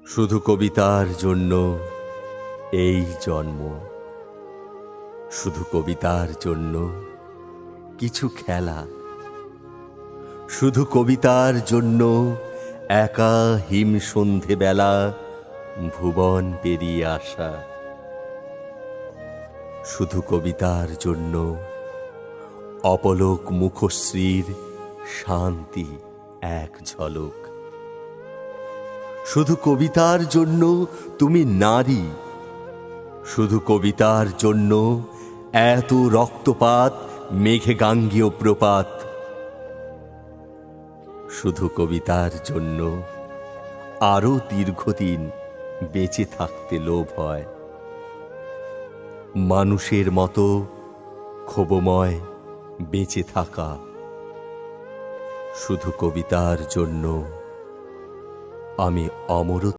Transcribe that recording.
শুধু কবিতার জন্য এই জন্ম, শুধু কবিতার জন্য কিছু খেলা, শুধু কবিতার জন্য একা হিম সন্ধেবেলা ভুবন পেরিয়ে আসা, শুধু কবিতার জন্য অপলক মুখশ্রীর শান্তি এক ঝলক, শুধু কবিতার জন্য তুমি নারী, শুধু কবিতার জন্য এত রক্তপাত মেঘে গাঙ্গেয় প্রপাত, শুধু কবিতার জন্য আরো দীর্ঘদিন বেঁচে থাকতে লোভ হয়, মানুষের মতো ক্ষোভময় বেঁচে থাকা, শুধু কবিতার জন্য আমি অমর।